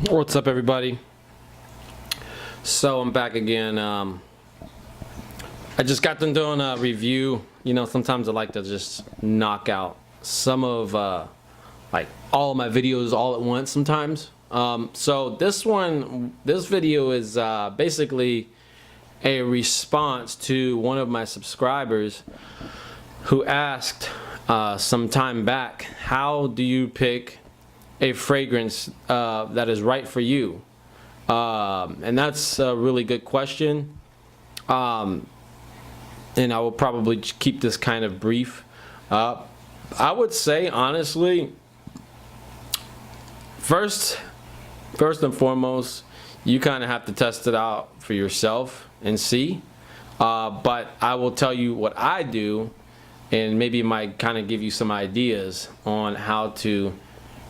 What's up, everybody? So I'm back again. I just got done doing a review. You know, sometimes I like to just knock out some of like all of my videos all at once sometimes. So this video is basically a response to one of my subscribers who asked some time back, how do you pick a fragrance that is right for you? And that's a really good question. And I will probably keep this kind of brief. I would say, honestly, first and foremost, you kind of have to test it out for yourself and see. But I will tell you what I do, and maybe it might kind of give you some ideas on how to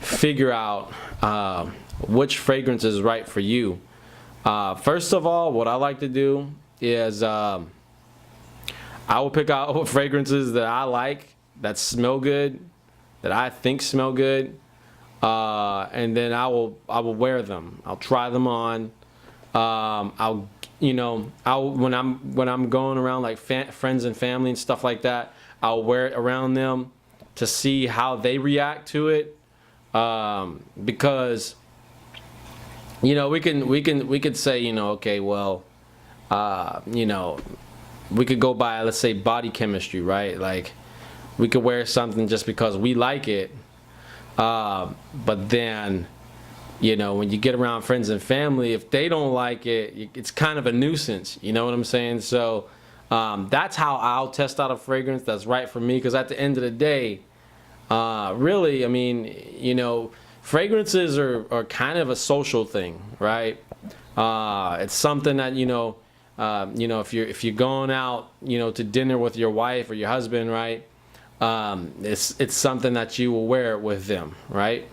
figure out which fragrance is right for you. First of all, what I like to do is I will pick out fragrances that I like, that smell good, that I think smell good, and then I will wear them. I'll try them on. When I'm going around like friends and family and stuff like that, I'll wear it around them to see how they react to it. Because we could say, okay, well, we could go by, let's say, body chemistry, right? Like, we could wear something just because we like it, but then when you get around friends and family, if they don't like it, it's kind of a nuisance, you know what I'm saying? So that's how I'll test out a fragrance that's right for me, because at the end of the day, really, I mean, fragrances are kind of a social thing, right? It's something that, if you're going out, to dinner with your wife or your husband, right? It's something that you will wear with them, right?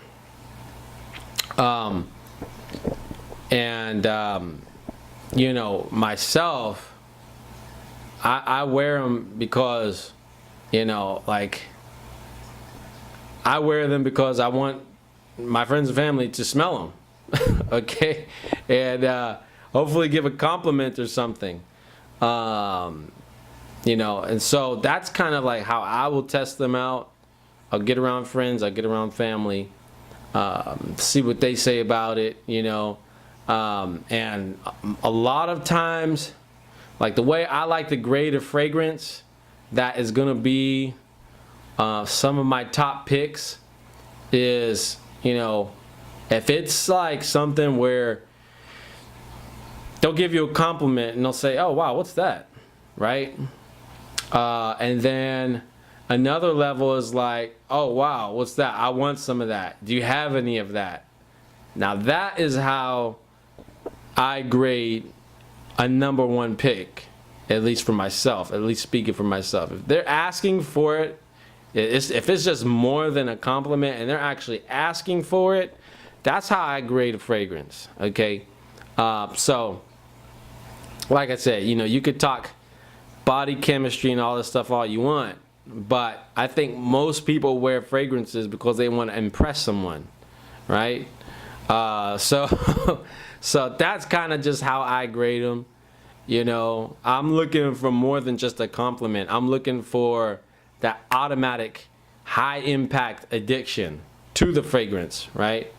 Myself, I wear them because, like, I wear them because I want my friends and family to smell them, okay, and hopefully give a compliment or something, and so that's kind of like how I will test them out. I'll get around friends, I'll get around family, see what they say about it, and a lot of times, like, the way I like to grade a fragrance that is gonna be some of my top picks is, if it's like something where they'll give you a compliment and they'll say, oh wow, what's that, right? And then another level is like, oh wow, what's that? I want some of that. Do you have any of that? Now that is how I grade a #1 pick, at least for myself, at least speaking for myself. If they're asking for it, if it's just more than a compliment and they're actually asking for it, that's how I grade a fragrance, okay? So, like I said, you could talk body chemistry and all this stuff all you want, but I think most people wear fragrances because they want to impress someone, right? So that's kind of just how I grade them. I'm looking for more than just a compliment. I'm looking for that automatic high impact addiction to the fragrance, right?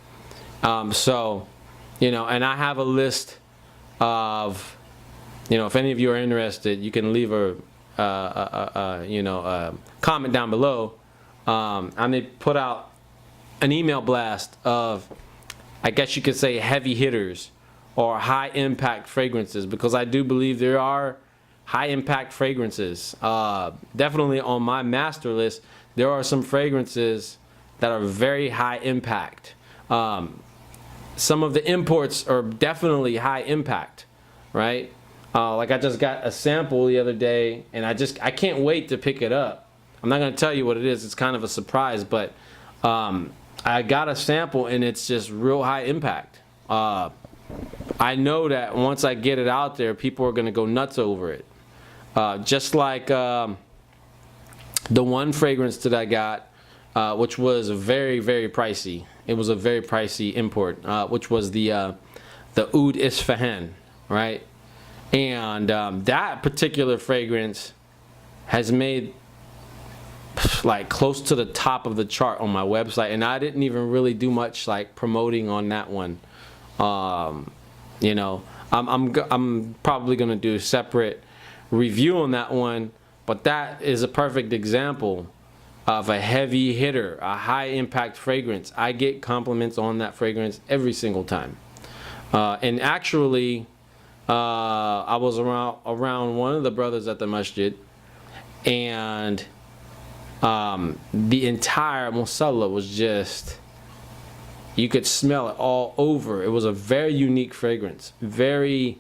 And I have a list of, if any of you are interested, you can leave a comment down below. I may put out an email blast of, I guess you could say, heavy hitters or high impact fragrances, because I do believe there are high impact fragrances. Definitely on my master list, there are some fragrances that are very high impact. Some of the imports are definitely high impact, right? Like, I just got a sample the other day, and I can't wait to pick it up. I'm not going to tell you what it is. It's kind of a surprise, but I got a sample, and it's just real high impact. I know that once I get it out there, people are going to go nuts over it. Just like the one fragrance that I got, which was very, very pricey. it was a very pricey import, which was the Oud Isfahan, right? And that particular fragrance has made like close to the top of the chart on my website, and I didn't even really do much like promoting on that one. You know, I'm probably gonna do a separate review on that one, but that is a perfect example of a heavy hitter, a high impact fragrance. I get compliments on that fragrance every single time. And actually, I was around one of the brothers at the masjid, and the entire musalla was just, you could smell it all over. It was a very unique fragrance, very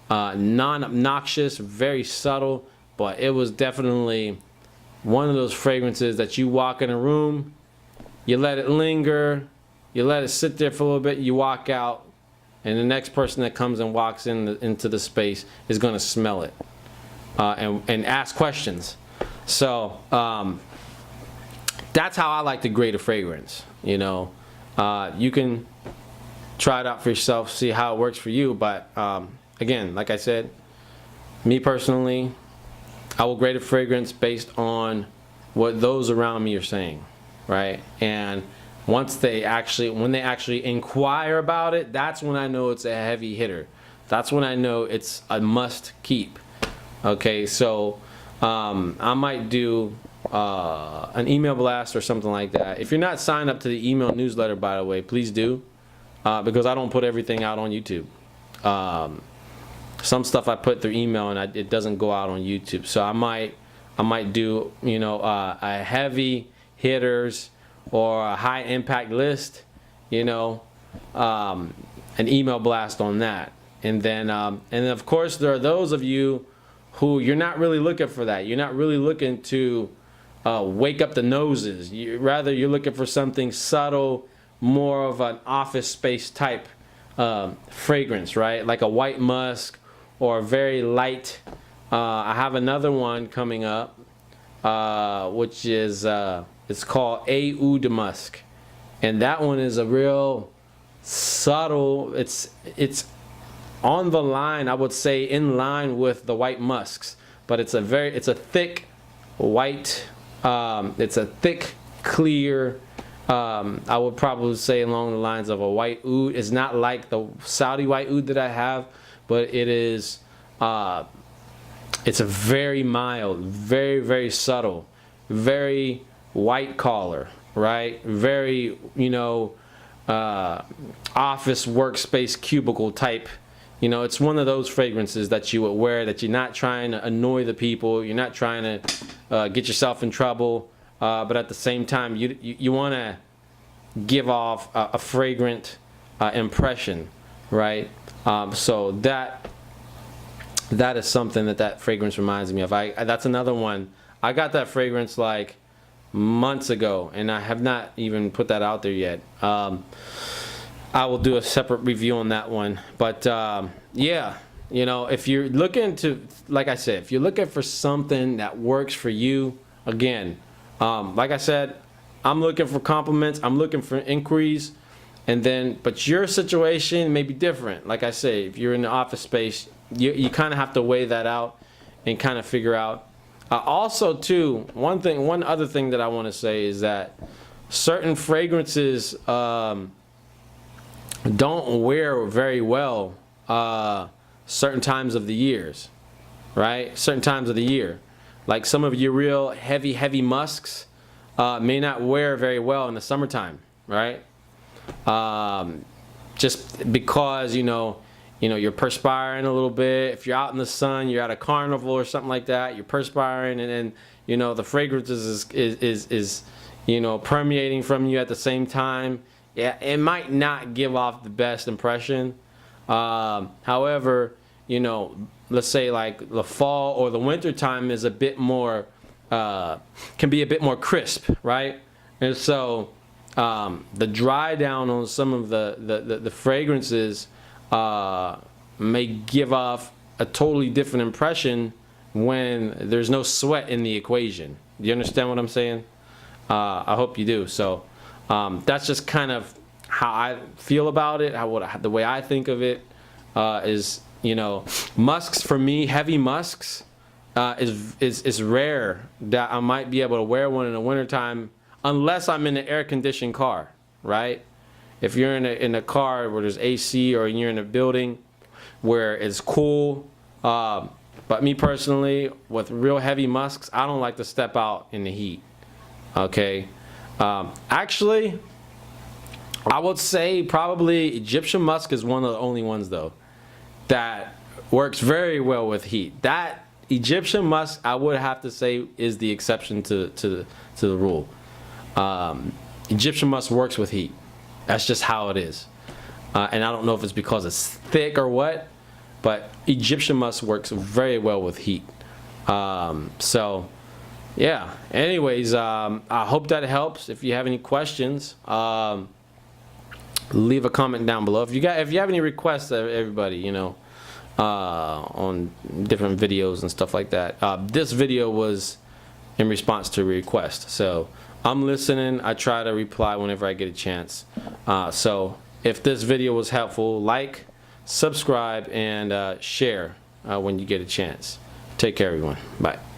non-obnoxious, very subtle, but it was definitely one of those fragrances that you walk in a room, you let it linger, you let it sit there for a little bit, you walk out, and the next person that comes and walks into the space is going to smell it and ask questions. So that's how I like to grade a fragrance. You know, you can try it out for yourself, see how it works for you. But again, like I said, me personally, I will grade a fragrance based on what those around me are saying, right? And when they actually inquire about it, that's when I know it's a heavy hitter. That's when I know it's a must keep. Okay, so I might do an email blast or something like that. If you're not signed up to the email newsletter, by the way, please do, because I don't put everything out on YouTube. Some stuff I put through email and it doesn't go out on YouTube. So I might do, you know, a heavy hitters or a high impact list, you know, an email blast on that. And then of course there are those of you who you're not really looking for that. You're not really looking to wake up the noses. Rather you're looking for something subtle, more of an office space type fragrance, right? Like a white musk or a very light. I have another one coming up, which is it's called Oud Musk, and that one is a real subtle. It's on the line, I would say, in line with the white musks, but it's a thick white. It's a thick, clear. I would probably say along the lines of a white oud. It's not like the Saudi white oud that I have, but it is. It's a very mild, very, very subtle, very white collar, right? Very, you know, office workspace cubicle type. You know, it's one of those fragrances that you would wear that you're not trying to annoy the people, you're not trying to get yourself in trouble, but at the same time you want to give off a fragrant impression, right? So that is something that fragrance reminds me of. That's another one. I got that fragrance like months ago, and I have not even put that out there yet. I will do a separate review on that one. But yeah, you know, if you're looking to, like I said, if you're looking for something that works for you, again, like I said, I'm looking for compliments, I'm looking for inquiries, and then, but your situation may be different. Like I say, if you're in the office space, you kind of have to weigh that out and kind of figure out. Also, too, one other thing that I want to say is that certain fragrances don't wear very well certain times of the years, right? Certain times of the year. Like some of your real heavy musks may not wear very well in the summertime, right? Just because, you know, you're perspiring a little bit. If you're out in the sun, you're at a carnival or something like that, you're perspiring, and then, you know, the fragrances is you know, permeating from you at the same time. Yeah, it might not give off the best impression. However, you know, let's say like the fall or the winter time is a bit more, can be a bit more crisp, right? And so the dry down on some of the fragrances may give off a totally different impression when there's no sweat in the equation. Do you understand what I'm saying? I hope you do. So that's just kind of how I feel about it, the way I think of it is, you know, musks for me, heavy musks, is rare that I might be able to wear one in the wintertime unless I'm in an air-conditioned car, right? If you're in a car where there's AC, or you're in a building where it's cool. But me personally, with real heavy musks, I don't like to step out in the heat. Okay. Actually, I would say probably Egyptian musk is one of the only ones though that works very well with heat. That Egyptian musk, I would have to say, is the exception to the rule. Egyptian musk works with heat. That's just how it is. And I don't know if it's because it's thick or what, but Egyptian musk works very well with heat. So yeah, anyways, I hope that helps. If you have any questions, leave a comment down below. If you have any requests, everybody, you know, on different videos and stuff like that. This video was in response to a request, so I'm listening. I try to reply whenever I get a chance. So if this video was helpful, like, subscribe, and share when you get a chance. Take care, everyone. Bye.